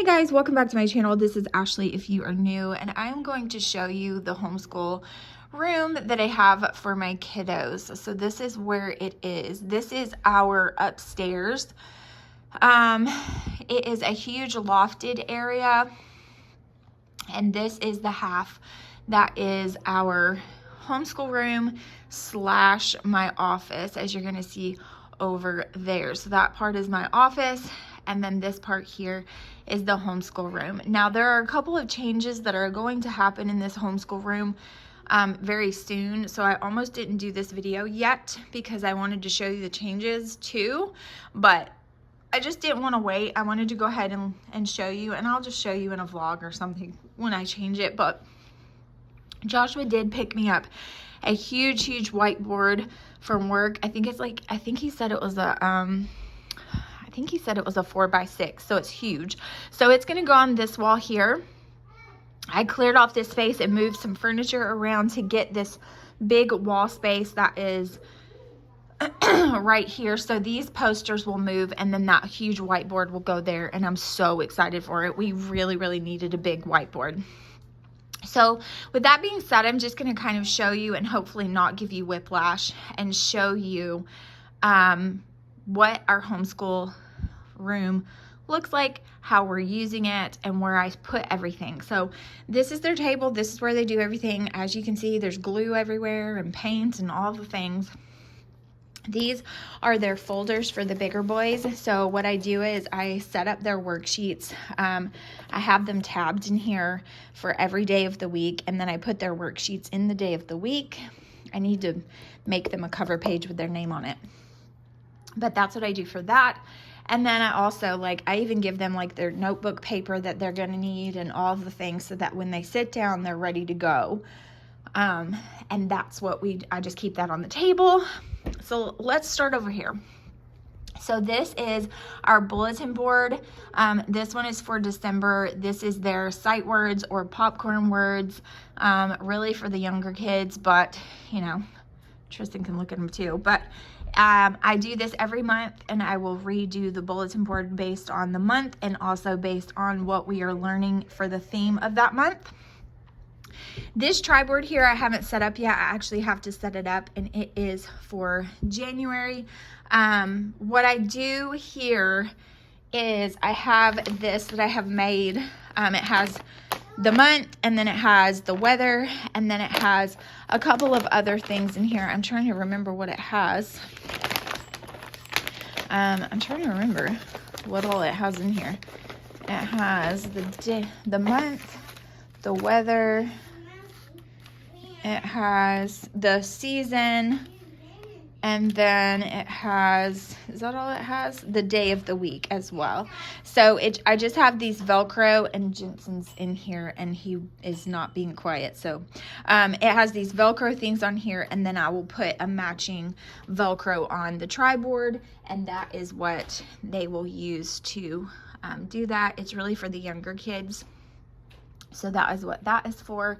Hey guys, welcome back to my channel. This is Ashley if you are new, and I'm going to show you the homeschool room that I have for my kiddos. So this is where it is. This is our upstairs. It is a huge lofted area, and this is the half that is our homeschool room slash my office, as you're going to see over there. So that part is my office, and then this part here is the homeschool room. Now there are a couple of changes that are going to happen in this homeschool room very soon, so I almost didn't do this video yet because I wanted to show you the changes too, but I just didn't want to wait. I wanted to go ahead and show you, and I'll just show you in a vlog or something when I change it. But Joshua did pick me up a huge whiteboard from work. I think he said it was a 4x6, so it's huge. So it's gonna go on this wall here. I cleared off this space and moved some furniture around to get this big wall space that is right here. So these posters will move, and then that huge whiteboard will go there, and I'm so excited for it. We really needed a big whiteboard. So with that being said, I'm just going to kind of show you and hopefully not give you whiplash and show you what our homeschool room looks like, how we're using it, and where I put everything. So this is their table. This is where they do everything. As you can see, there's glue everywhere and paint and all the things. These are their folders for the bigger boys. So what I do is I set up their worksheets. I have them tabbed in here for every day of the week, and then I put their worksheets in the day of the week. I need to make them a cover page with their name on it, but that's what I do for that. And then I also, I even give them their notebook paper that they're gonna need and all the things, so that when they sit down, they're ready to go. And that's what I just keep that on the table. So let's start over here. So this is our bulletin board. This one is for December. This is their sight words or popcorn words, really for the younger kids, but Tristan can look at them too. But I do this every month, and I will redo the bulletin board based on the month and also based on what we are learning for the theme of that month. This triboard here I haven't set up yet. I actually have to set it up, and it is for January. What I do here is I have this that I have made. It has the month, and then it has the weather, and then it has a couple of other things in here. I'm trying to remember what it has. I'm trying to remember what all it has in here. It has the day, the month, the weather. It has the season, and then it has, is that all it has? The day of the week as well. So I just have these Velcro, and Jensen's in here, and he is not being quiet. So it has these Velcro things on here, and then I will put a matching Velcro on the triboard, and that is what they will use to do that. It's really for the younger kids. So that is what that is for.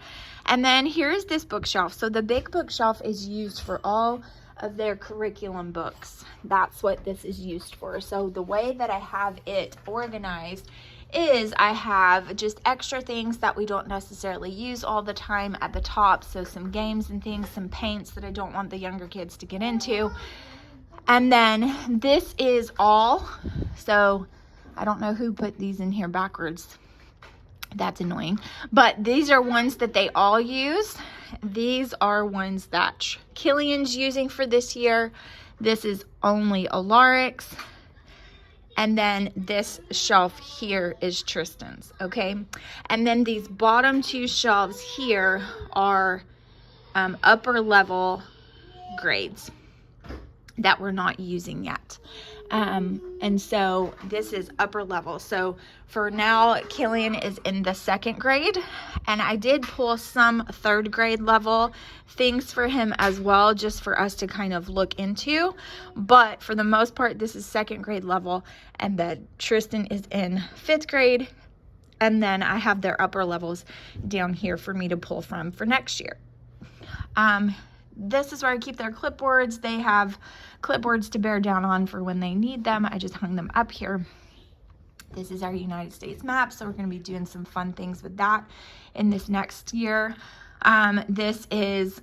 And then here's this bookshelf. So the big bookshelf is used for all of their curriculum books. That's what this is used for. So the way that I have it organized is I have just extra things that we don't necessarily use all the time at the top. So some games and things, some paints that I don't want the younger kids to get into. And then this is all. So I don't know who put these in here backwards. That's annoying, but these are ones that they all use. These are ones that Killian's using for this year. This is only Alaric's, and then this shelf here is Tristan's. Okay, and then these bottom two shelves here are upper level grades that we're not using yet. And so this is upper level. So for now, Killian is in the 2nd grade, and I did pull some 3rd grade level things for him as well, just for us to kind of look into. But for the most part, this is 2nd grade level, and then Tristan is in 5th grade. And then I have their upper levels down here for me to pull from for next year. This is where I keep their clipboards. They have clipboards to bear down on for when they need them. I just hung them up here. This is our United States map, so we're going to be doing some fun things with that in this next year. This is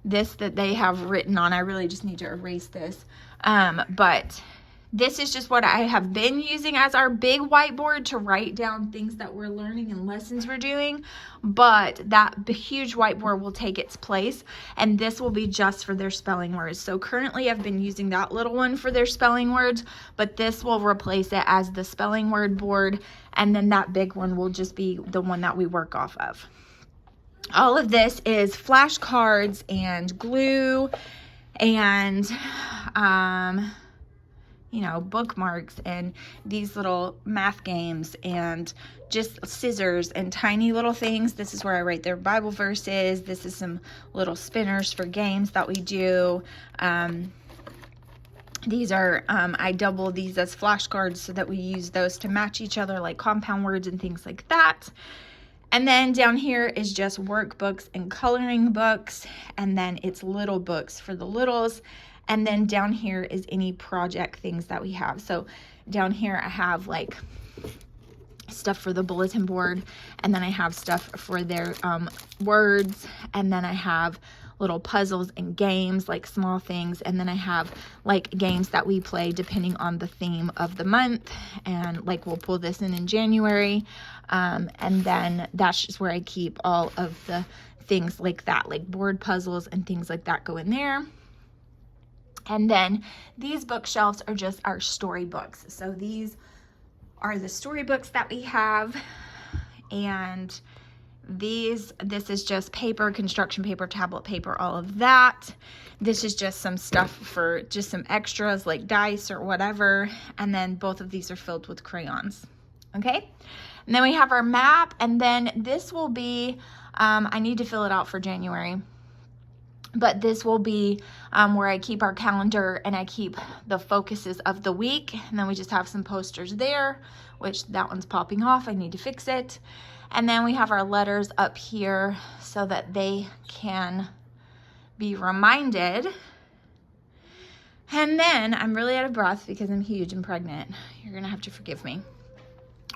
this that they have written on. I really just need to erase this. But this is just what I have been using as our big whiteboard to write down things that we're learning and lessons we're doing. But that huge whiteboard will take its place, and this will be just for their spelling words. So currently I've been using that little one for their spelling words, but this will replace it as the spelling word board, and then that big one will just be the one that we work off of. All of this is flashcards and glue and you know, bookmarks and these little math games and just scissors and tiny little things. This is where I write their Bible verses. This is some little spinners for games that we do. These are, I double these as flashcards so that we use those to match each other, like compound words and things like that. And then down here is just workbooks and coloring books, and then it's little books for the littles. And then down here is any project things that we have. So down here I have like stuff for the bulletin board, and then I have stuff for their words, and then I have little puzzles and games, like small things, and then I have like games that we play depending on the theme of the month, and like we'll pull this in January, and then that's just where I keep all of the things like that, like board puzzles and things like that go in there. And then these bookshelves are just our storybooks. So these are the storybooks that we have, and this is just paper, construction paper, tablet paper, all of that. This is just some stuff for just some extras like dice or whatever, and then both of these are filled with crayons. Okay, and then we have our map, and then this will be I need to fill it out for January, but this will be where I keep our calendar and I keep the focuses of the week, and then we just have some posters there, which that one's popping off. I need to fix it. And then we have our letters up here so that they can be reminded. And then I'm really out of breath because I'm huge and pregnant. You're gonna have to forgive me.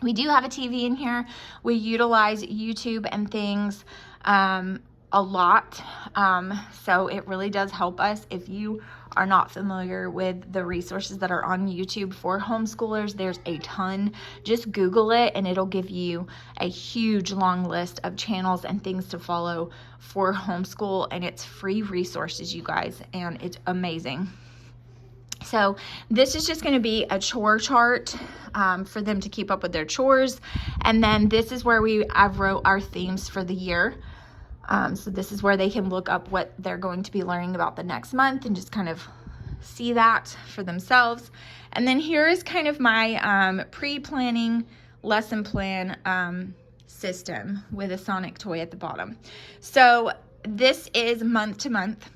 We do have a TV in here. We utilize YouTube and things a lot, so it really does help us. If you are not familiar with the resources that are on YouTube for homeschoolers, there's a ton. Just Google it and it'll give you a huge long list of channels and things to follow for homeschool, and it's free resources, you guys, and it's amazing. So this is just going to be a chore chart for them to keep up with their chores, and then this is where I've wrote our themes for the year. So this is where they can look up what they're going to be learning about the next month and just kind of see that for themselves. And then here is kind of my pre-planning lesson plan system with a Sonic toy at the bottom. So this is month to month,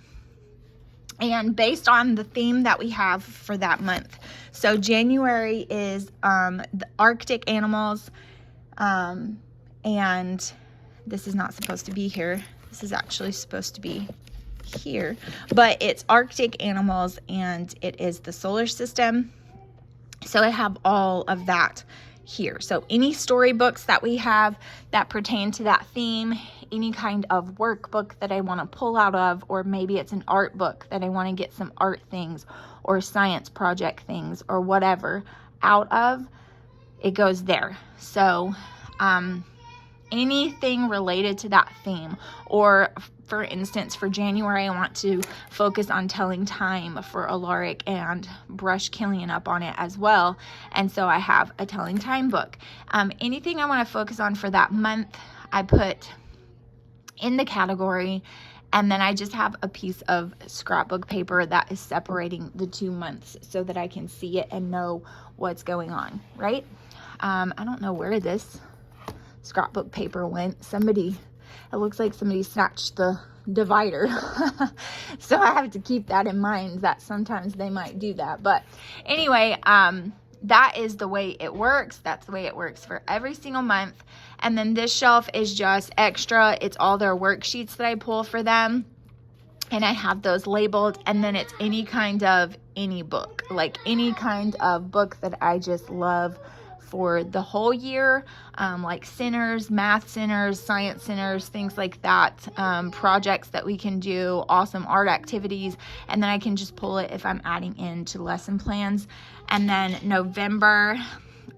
and based on the theme that we have for that month. So January is the Arctic animals, and this is not supposed to be here. This is actually supposed to be here, but it's Arctic animals and it is the solar system. So I have all of that here. So any storybooks that we have that pertain to that theme, any kind of workbook that I want to pull out of, or maybe it's an art book that I want to get some art things or science project things or whatever out of, it goes there. So anything related to that theme, or for instance, for January, I want to focus on telling time for Alaric and brush Killian up on it as well. And so I have a telling time book. Anything I want to focus on for that month, I put in the category, and then I just have a piece of scrapbook paper that is separating the 2 months so that I can see it and know what's going on, right? I don't know where this scrapbook paper went. It looks like somebody snatched the divider. So I have to keep that in mind that sometimes they might do that. But anyway, that is the way it works. That's the way it works for every single month. And then this shelf is just extra. It's all their worksheets that I pull for them, and I have those labeled. And then it's any book, like any kind of book that I just love for the whole year, like centers, math centers, science centers, things like that, projects that we can do, awesome art activities, and then I can just pull it if I'm adding into lesson plans. And then November,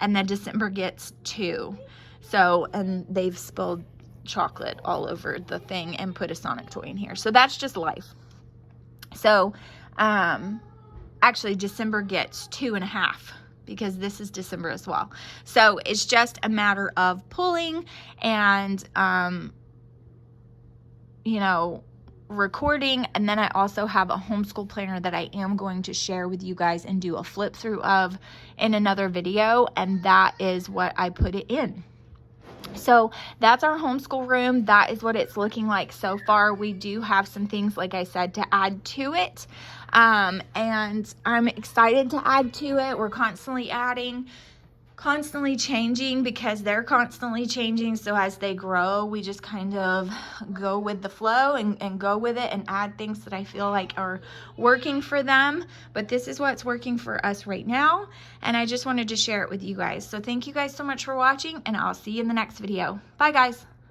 and then December gets 2. So, and they've spilled chocolate all over the thing and put a Sonic toy in here. So that's just life. So, actually December gets 2.5 because this is December as well. So it's just a matter of pulling and, you know, recording. And then I also have a homeschool planner that I am going to share with you guys and do a flip through of in another video. And that is what I put it in. So that's our homeschool room. That is what it's looking like so far. We do have some things, like I said, to add to it. And I'm excited to add to it. We're constantly adding, constantly changing because they're constantly changing. So as they grow, we just kind of go with the flow and go with it and add things that I feel like are working for them. But this is what's working for us right now. And I just wanted to share it with you guys. So thank you guys so much for watching, and I'll see you in the next video. Bye guys.